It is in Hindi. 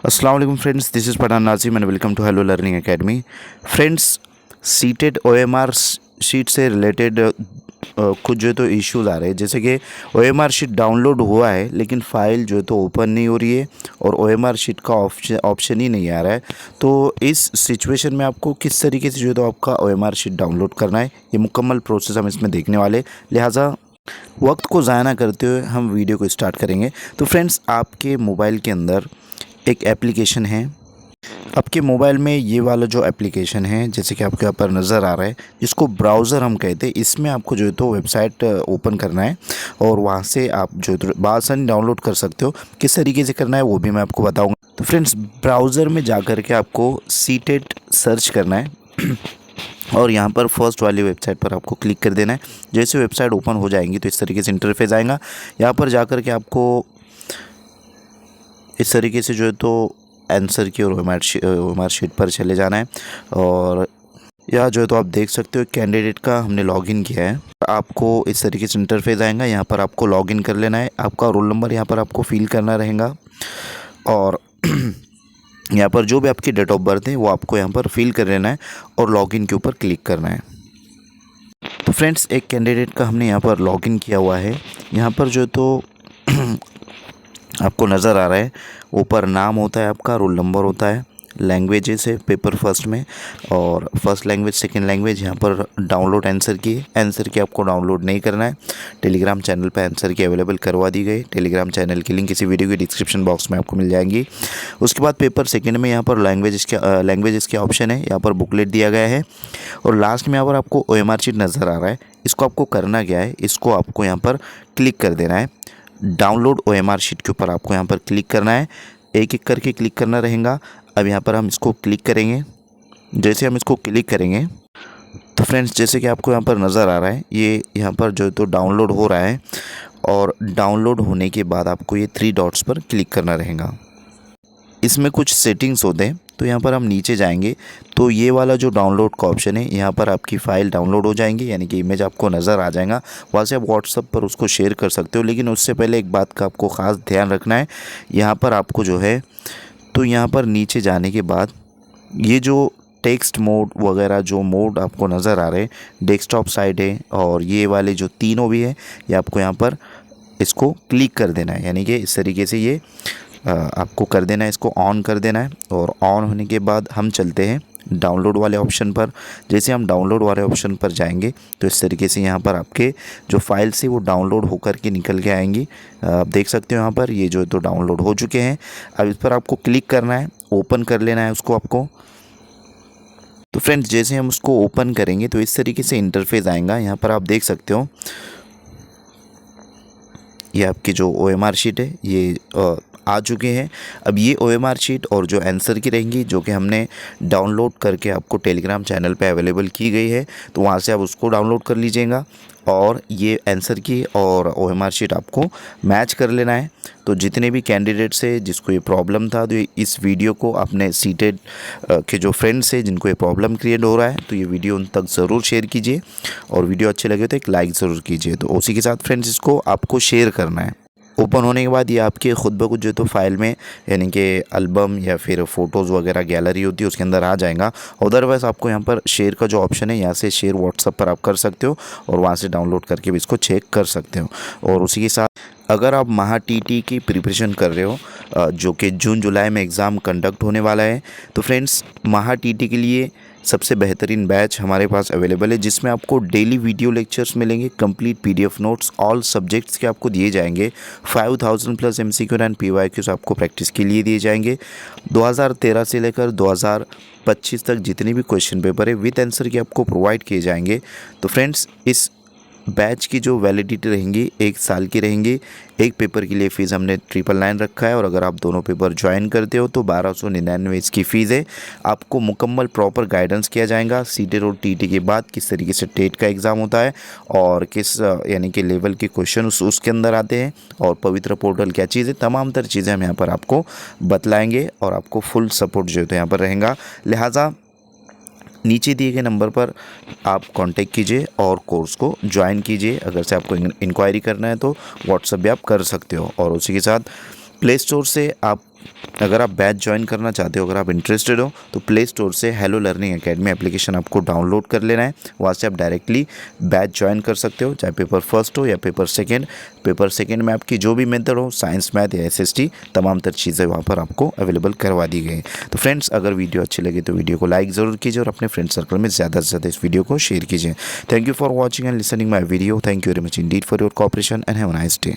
अस्सलाम वालेकुम friends, this is Pathan Nazim and welcome to hello learning academy. Friends, CTET OMR sheet से रिलेटेड कुछ जो है तो इश्यूज़ आ रहे हैं। जैसे कि ओएमआर शीट डाउनलोड हुआ है लेकिन फ़ाइल जो है तो ओपन नहीं हो रही है और ओएमआर शीट का ऑप्शन ही नहीं आ रहा है। तो इस सिचुएशन में आपको किस तरीके से जो है तो आपका ओएमआर शीट डाउनलोड करना है, ये मुकम्मल प्रोसेस हम इसमें देखने वाले। लिहाजा वक्त को ज़ाया ना करते हुए हम वीडियो को स्टार्ट करेंगे। तो फ्रेंड्स, आपके मोबाइल के अंदर एक एप्लीकेशन है। आपके मोबाइल में ये वाला जो एप्लीकेशन है, जैसे कि आपके यहाँ पर नज़र आ रहा है, जिसको ब्राउज़र हम कहते हैं, इसमें आपको जो है तो वेबसाइट ओपन करना है और वहाँ से आप जो है तो बआसानी डाउनलोड कर सकते हो। किस तरीके से करना है वो भी मैं आपको बताऊँगा। तो फ्रेंड्स, ब्राउज़र में जा कर के आपको सीटेट सर्च करना है और यहाँ पर फर्स्ट वाली वेबसाइट पर आपको क्लिक कर देना है। जैसे वेबसाइट ओपन हो जाएंगी तो इस तरीके से इंटरफेस आएगा। यहाँ पर जा कर के आपको इस तरीके से जो है तो आंसर की और ओएमआर शीट पर चले जाना है और यहाँ जो है तो आप देख सकते हो कैंडिडेट का हमने लॉगिन किया है। आपको इस तरीके से इंटरफेस आएगा। यहाँ पर आपको लॉगिन कर लेना है। आपका रोल नंबर यहाँ पर आपको फिल करना रहेगा और यहाँ पर जो भी आपकी डेट ऑफ बर्थ है वो आपको यहाँ पर फिल कर लेना है और लॉगिन के ऊपर क्लिक करना है। तो फ्रेंड्स, एक कैंडिडेट का हमने यहाँ पर लॉगिन किया हुआ है। यहाँ पर जो तो आपको नज़र आ रहा है, ऊपर नाम होता है आपका, रोल नंबर होता है, लैंग्वेजेस है पेपर फर्स्ट में और फर्स्ट लैंग्वेज, सेकंड लैंग्वेज। यहाँ पर डाउनलोड आंसर की आपको डाउनलोड नहीं करना है। टेलीग्राम चैनल पर आंसर की अवेलेबल करवा दी गई। टेलीग्राम चैनल की लिंक इसी वीडियो के डिस्क्रिप्शन बॉक्स में आपको मिल जाएंगी। उसके बाद पेपर सेकंड में यहाँ पर लैंग्वेजेस के ऑप्शन है। यहाँ पर बुकलेट दिया गया है और लास्ट में यहाँ पर आपको ओएमआर शीट नज़र आ रहा है। इसको आपको करना क्या है, इसको आपको यहाँ पर क्लिक कर देना है। डाउनलोड ओएमआर शीट के ऊपर आपको यहाँ पर क्लिक करना है। एक एक करके क्लिक करना रहेगा। अब यहाँ पर हम इसको क्लिक करेंगे। जैसे हम इसको क्लिक करेंगे तो फ्रेंड्स, जैसे कि आपको यहाँ पर नज़र आ रहा है, ये यहाँ पर जो तो डाउनलोड हो रहा है और डाउनलोड होने के बाद आपको ये 3 डॉट्स पर क्लिक करना रहेगा। इसमें कुछ सेटिंग्स होते हैं, तो यहाँ पर हम नीचे जाएंगे तो ये वाला जो डाउनलोड का ऑप्शन है, यहाँ पर आपकी फ़ाइल डाउनलोड हो जाएंगी, यानी कि इमेज आपको नज़र आ जाएगा। वहाँ से आप व्हाट्सएप पर उसको शेयर कर सकते हो। लेकिन उससे पहले एक बात का आपको ख़ास ध्यान रखना है। यहाँ पर आपको जो है तो यहाँ पर नीचे जाने के बाद ये जो टेक्स्ट मोड वगैरह जो मोड आपको नज़र आ रहे हैं, डेस्कटॉप साइड है और ये वाले जो तीनों भी है, ये आपको यहाँ पर इसको क्लिक कर देना है। यानी कि इस तरीके से ये आपको कर देना है, इसको ऑन कर देना है। और ऑन होने के बाद हम चलते हैं डाउनलोड वाले ऑप्शन पर। जैसे हम डाउनलोड वाले ऑप्शन पर जाएंगे तो इस तरीके से यहाँ पर आपके जो फाइल्स है वो डाउनलोड होकर के निकल के आएंगी। आप देख सकते हो यहाँ पर ये जो तो डाउनलोड हो चुके हैं। अब इस पर आपको क्लिक करना है, ओपन कर लेना है उसको आपको। तो फ्रेंड्स, जैसे हम उसको ओपन करेंगे तो इस तरीके से इंटरफेस आएगा। यहाँ पर आप देख सकते हो ये आपकी जो ओएमआर शीट है ये आ चुके हैं। अब ये ओएमआर शीट और जो आंसर की रहेंगी, जो कि हमने डाउनलोड करके आपको टेलीग्राम चैनल पे अवेलेबल की गई है, तो वहाँ से आप उसको डाउनलोड कर लीजिएगा और ये आंसर की और ओएमआर शीट आपको मैच कर लेना है। तो जितने भी कैंडिडेट्स है जिसको ये प्रॉब्लम था, तो इस वीडियो को अपने सीटेड के जो फ्रेंड्स हैं जिनको ये प्रॉब्लम क्रिएट हो रहा है, तो ये वीडियो उन तक ज़रूर शेयर कीजिए और वीडियो अच्छे लगे तो एक लाइक ज़रूर कीजिए। तो उसी के साथ फ्रेंड्स, इसको आपको शेयर करना है। ओपन होने के बाद ये आपके खुद ब खुद जो तो फाइल में, यानी कि एल्बम या फिर फ़ोटोज़ वगैरह गैलरी होती है उसके अंदर आ जाएगा। अदरवाइज़ आपको यहाँ पर शेयर का जो ऑप्शन है, यहाँ से शेयर व्हाट्सएप पर आप कर सकते हो और वहाँ से डाउनलोड करके भी इसको चेक कर सकते हो। और उसी के साथ अगर आप महा टीटी की प्रिपरेशन कर रहे हो जो कि जून जुलाई में एग्ज़ाम कंडक्ट होने वाला है, तो फ्रेंड्स, महा टीटी के लिए सबसे बेहतरीन बैच हमारे पास अवेलेबल है, जिसमें आपको डेली वीडियो लेक्चर्स मिलेंगे, complete PDF notes all subjects के आपको दिए जाएंगे। 5000 प्लस एमसीक्यू एंड पीवाईक्यूज आपको प्रैक्टिस के लिए दिए जाएंगे। 2013 से लेकर 2025 तक जितने भी क्वेश्चन पेपर है विद आंसर के आपको प्रोवाइड किए जाएंगे। तो फ्रेंड्स, इस बैच की जो वैलिडिटी रहेंगी 1 साल की रहेंगी। एक पेपर के लिए फ़ीस हमने 999 रखा है और अगर आप दोनों पेपर ज्वाइन करते हो तो 1299 इसकी फ़ीस है। आपको मुकम्मल प्रॉपर गाइडेंस किया जाएगा सीटेट और टीटी के बाद किस तरीके से टेट का एग्ज़ाम होता है और किस यानी कि लेवल के क्वेश्चन उसके अंदर आते हैं और पवित्र पोर्टल क्या चीज़ है, तमाम तर चीज़ें हम यहाँ पर आपको बतलाएँगे और आपको फुल सपोर्ट जो है तो यहाँ पर रहेगा। लिहाजा नीचे दिए गए नंबर पर आप कांटेक्ट कीजिए और कोर्स को ज्वाइन कीजिए। अगर से आपको इंक्वायरी करना है तो व्हाट्सएप भी आप कर सकते हो। और उसी के साथ प्ले स्टोर से आप अगर आप बैच ज्वाइन करना चाहते हो, अगर आप इंटरेस्टेड हो तो प्ले स्टोर से हेलो लर्निंग एकेडमी एप्लीकेशन आपको डाउनलोड कर लेना है। वहाँ से आप डायरेक्टली बैच ज्वाइन कर सकते हो, चाहे पेपर फर्स्ट हो या पेपर सेकंड। पेपर सेकंड में आपकी जो भी मेथड हो, साइंस, मैथ या एसएसटी, तमाम तर चीज़ें वहाँ पर आपको अवेलेबल करवा दी गई। तो फ्रेंड्स, अगर वीडियो अच्छी लगी तो वीडियो को लाइक ज़रूर कीजिए और अपने फ्रेंड सर्कल में ज़्यादा से ज़्यादा इस वीडियो को शेयर कीजिए। Thank you for watching and listening my video. Thank you very much Indeed for your cooperation and have a nice day.